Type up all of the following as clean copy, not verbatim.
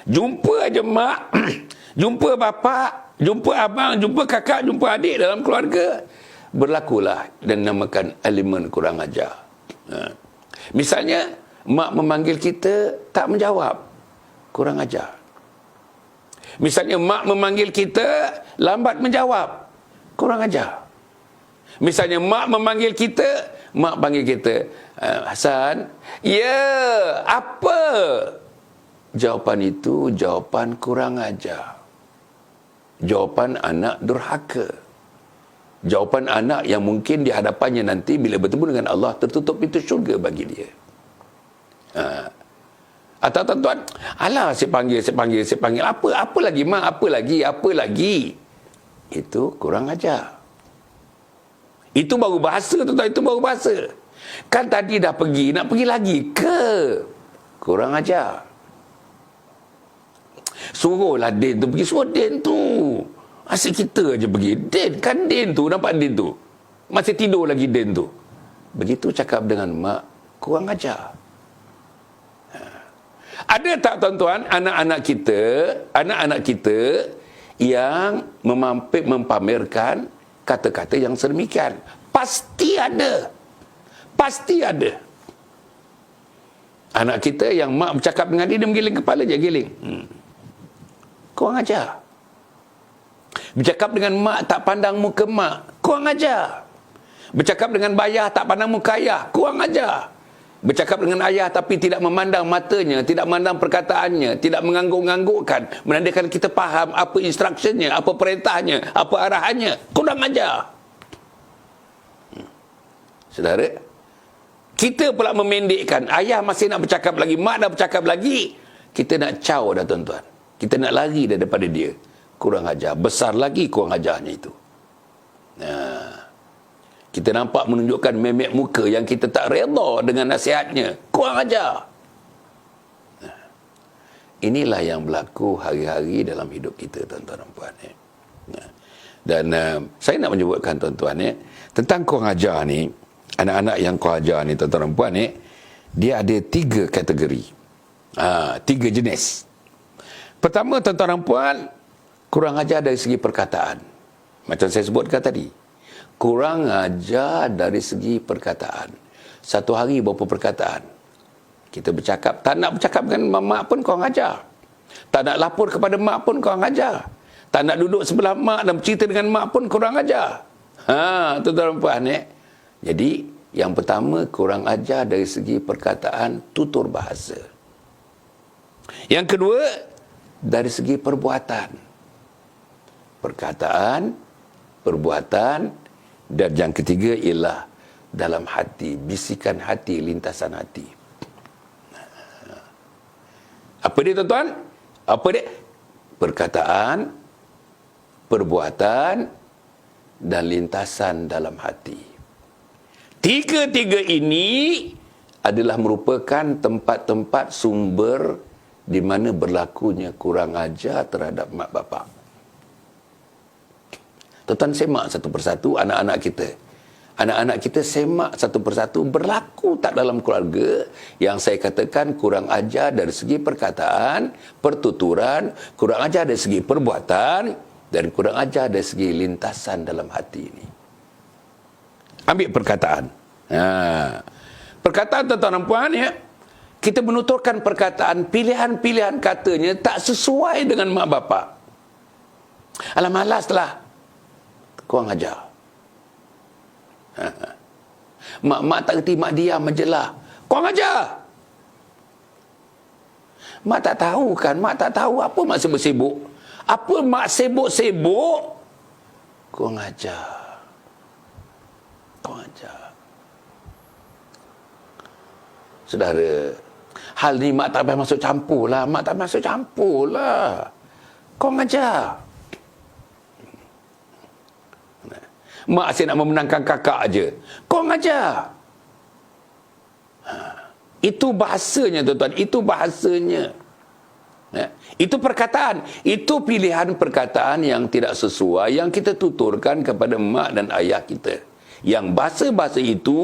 Jumpa aja mak, jumpa bapa, jumpa abang, jumpa kakak, jumpa adik dalam keluarga, berlakulah dan namakan elemen kurang ajar. Misalnya mak memanggil kita tak menjawab, kurang ajar. Misalnya mak memanggil kita lambat menjawab, kurang ajar. Misalnya mak memanggil kita, mak panggil kita, Hasan, ya, apa? Jawapan itu jawapan kurang ajar. Jawapan anak durhaka. Jawapan anak yang mungkin di hadapannya nanti bila bertemu dengan Allah tertutup pintu syurga bagi dia. Atau tuan-tuan, alah saya panggil. Apa lagi mak? Apa lagi? Itu kurang ajar. Itu baru bahasa, tuan-tuan, itu baru bahasa. Kan tadi dah pergi, nak pergi lagi ke? Kurang ajar. Suruhlah Din tu pergi, suruh Din tu. Asyik kita aja pergi. Din, kan Din tu, nampak Din tu. Masih tidur lagi Din tu. Begitu cakap dengan mak, kurang ajar. Ada tak tuan-tuan anak-anak kita yang mempamerkan kata-kata yang sedemikian? Pasti ada. Pasti ada. Anak kita yang mak bercakap dengan dia menggiling kepala je, giling. Kurang ajar. Bercakap dengan mak tak pandang muka mak, kurang ajar. Bercakap dengan bayah tak pandang muka ayah, kurang ajar. Bercakap dengan ayah tapi tidak memandang matanya, tidak memandang perkataannya, tidak mengangguk-anggukkan, menandakan kita faham apa instruksinya, apa perintahnya, apa arahannya, kurang ajar. Saudara, kita pula memendekkan. Ayah masih nak bercakap lagi, mak dah bercakap lagi, kita nak caw dah tuan-tuan. Kita nak lari daripada dia. Kurang ajar. Besar lagi kurang ajarnya itu. Kita nampak menunjukkan memek muka yang kita tak redha dengan nasihatnya. Kurang ajar. Inilah yang berlaku hari-hari dalam hidup kita, tuan-tuan dan puan. Dan saya nak menyebutkan tuan-tuan, tentang kurang ajar ni, anak-anak yang kurang ajar ni, tuan-tuan dan puan, dia ada 3 kategori. 3 jenis. Pertama, tuan-tuan dan puan, kurang ajar dari segi perkataan. Macam saya sebutkan tadi. Kurang ajar dari segi perkataan. Satu hari berapa perkataan. Kita bercakap, tak nak bercakap dengan mak pun kurang ajar. Tak nak lapor kepada mak pun kurang ajar. Tak nak duduk sebelah mak dan bercerita dengan mak pun kurang ajar. Tuan-tuan dan puan, Jadi, yang pertama, kurang ajar dari segi perkataan, tutur bahasa. Yang kedua, dari segi perbuatan. Perkataan, perbuatan, dan yang ketiga ialah dalam hati, bisikan hati, lintasan hati. Apa dia tuan-tuan? Apa dia? Perkataan, perbuatan, dan lintasan dalam hati. 3-3 ini adalah merupakan tempat-tempat sumber di mana berlakunya kurang ajar terhadap mak bapak. Tuan-tuan semak satu persatu anak-anak kita. Anak-anak kita semak satu persatu berlaku tak dalam keluarga yang saya katakan kurang ajar dari segi perkataan, pertuturan, kurang ajar dari segi perbuatan, dan kurang ajar dari segi lintasan dalam hati ini. Ambil perkataan. Perkataan tuan-tuan dan puan, kita menuturkan perkataan, pilihan-pilihan katanya tak sesuai dengan mak bapak. Alah, malaslah. Kurang ajar. Mak tak kerti, mak diam je lah. Kurang ajar. Mak tak tahu kan, mak tak tahu apa mak sibuk-sibuk. Apa mak sibuk-sibuk? Kurang ajar. Kurang ajar. Saudara, hal ni mak tak payah masuk campur lah. Mak tak payah masuk campur lah. Kurang ajar. Mak asyik nak memenangkan kakak aja. Kurang ajar. Itu bahasanya tuan-tuan. Itu bahasanya. Itu perkataan. Itu pilihan perkataan yang tidak sesuai, yang kita tuturkan kepada mak dan ayah kita. Yang bahasa-bahasa itu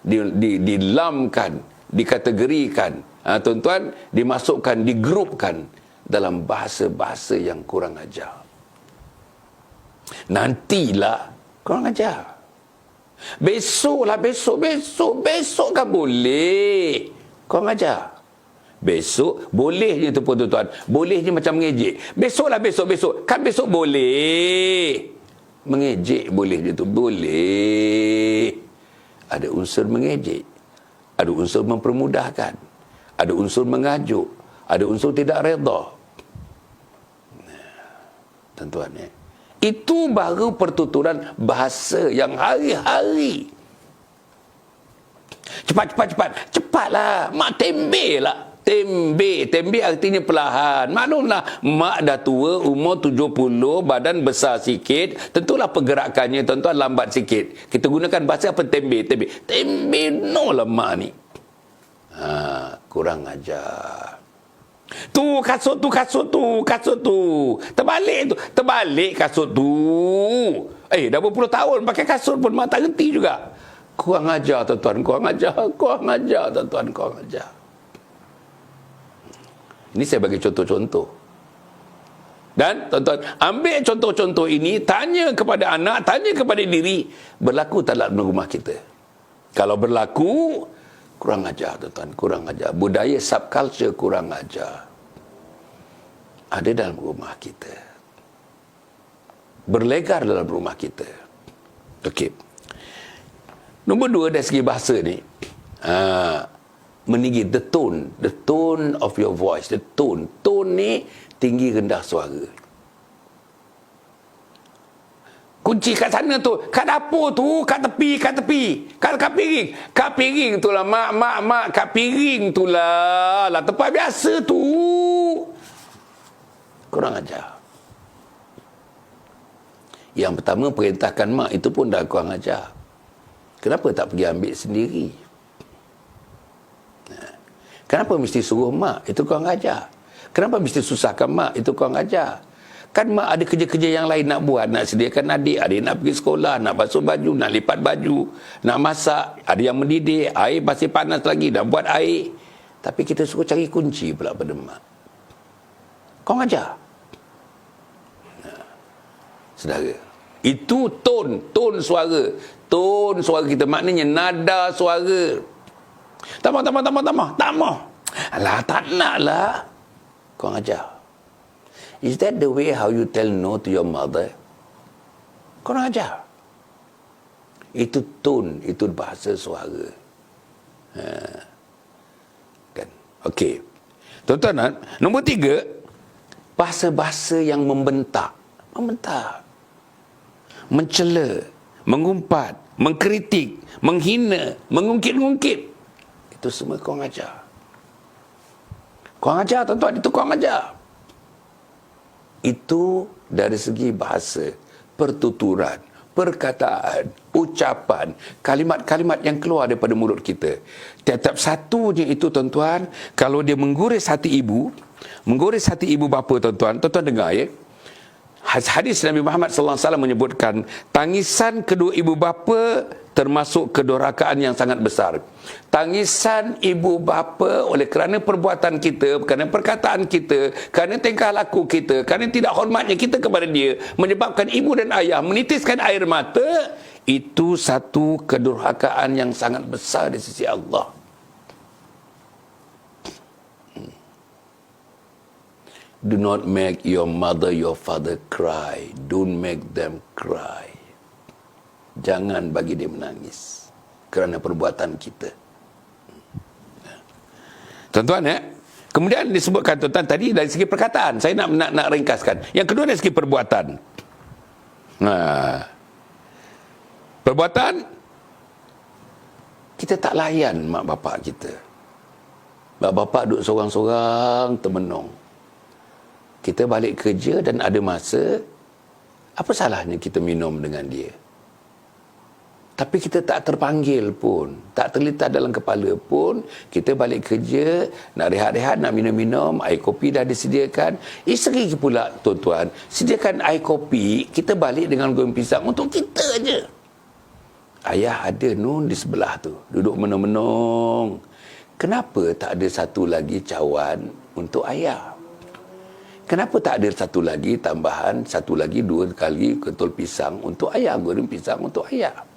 dilamkan, dikategorikan, tuan-tuan, dimasukkan, digrupkan dalam bahasa-bahasa yang kurang ajar. Nantilah kurang ajar. Besok kan boleh. Kurang ajar. Besok boleh je tu pun tuan-tuan. Boleh je macam mengejek. Besok. Kan besok boleh. Mengejek boleh je tu. Boleh. Ada unsur mengejek. Ada unsur mempermudahkan. Ada unsur mengajuk. Ada unsur tidak redha. Tuan-tuan ya. Itu baru pertuturan bahasa yang hari-hari. Cepat. Cepatlah. Mak tembe lah. Tembe artinya perlahan. Maklumlah, mak dah tua, umur 70, badan besar sikit. Tentulah pergerakannya tuan-tuan lambat sikit. Kita gunakan bahasa apa? Tembe no lah mak ni. Kurang ajar. Tu kasut tu. Terbalik kasut tu. Dah berpuluh tahun pakai kasut pun mak tak reti juga. Kurang ajar tuan-tuan, kurang ajar tuan-tuan, kurang ajar. Ini saya bagi contoh-contoh. Dan tuan-tuan, ambil contoh-contoh ini, tanya kepada anak, tanya kepada diri, berlaku tak dalam rumah kita? Kalau berlaku, kurang ajar tuan-tuan, kurang ajar. Budaya subculture kurang ajar. Ada dalam rumah kita. Berlegar dalam rumah kita. Okey. Nombor 2 dari segi bahasa ni, meninggi the tone of your voice, the tone ni tinggi rendah suara. Kunci kat sana tu, kat dapur tu, kat tepi, kat piring tu lah mak, kat piring tu lah tempat biasa tu. Kurang ajar. Yang pertama, perintahkan mak itu pun dah kurang ajar. Kenapa tak pergi ambil sendiri? Kenapa mesti suruh mak? Itu kurang ajar. Kenapa mesti susahkan mak? Itu kurang ajar. Kan mak ada kerja-kerja yang lain nak buat. Nak sediakan adik nak pergi sekolah, nak basuh baju, nak lipat baju, nak masak, ada yang mendidik, air masih panas lagi, nak buat air. Tapi kita suruh cari kunci pula pada mak. Kurang ajar. Saudara, itu tone suara. Tone suara kita, maknanya nada suara. Tak mau. Alah, tak nak lah. Kau ajar. Is that the way how you tell no to your mother? Kau ajar. Itu tone, itu bahasa suara. Kan? Okey. Tuan-tuan, nombor 3, bahasa-bahasa yang membentak. Mencela, mengumpat, mengkritik, menghina, mengungkit-ungkit. Itu semua kurang ajar. Kurang ajar tuan-tuan, itu kurang ajar. Itu dari segi bahasa, pertuturan, perkataan, ucapan, kalimat-kalimat yang keluar daripada mulut kita. Tiap-tiap satunya itu tuan-tuan, kalau dia mengguris hati ibu bapa tuan-tuan dengar ya. Hadis Nabi Muhammad SAW menyebutkan, tangisan kedua ibu bapa termasuk kedurhakaan yang sangat besar. Tangisan ibu bapa oleh kerana perbuatan kita, kerana perkataan kita, kerana tingkah laku kita, kerana tidak hormatnya kita kepada dia, menyebabkan ibu dan ayah menitiskan air mata, itu satu kedurhakaan yang sangat besar di sisi Allah. Do not make your mother, your father cry. Don't make them cry. Jangan bagi dia menangis kerana perbuatan kita. Tuan-tuan ya. Kemudian disebutkan tuan-tuan tadi dari segi perkataan. Saya nak ringkaskan. Yang kedua dari segi perbuatan. Perbuatan, kita tak layan mak bapak kita. Mak bapak duduk sorang-sorang termenung. Kita balik kerja dan ada masa, apa salahnya kita minum dengan dia? Tapi kita tak terpanggil pun, tak terlintas dalam kepala pun, kita balik kerja, nak rehat-rehat, nak minum-minum, air kopi dah disediakan. Isteri pula tuan-tuan, sediakan air kopi, kita balik dengan goreng pisang untuk kita aja. Ayah ada nun di sebelah tu, duduk menung-menung. Kenapa tak ada satu lagi cawan untuk ayah? Kenapa tak ada satu lagi tambahan, satu lagi, dua kali ketul pisang untuk ayah, goreng pisang untuk ayah?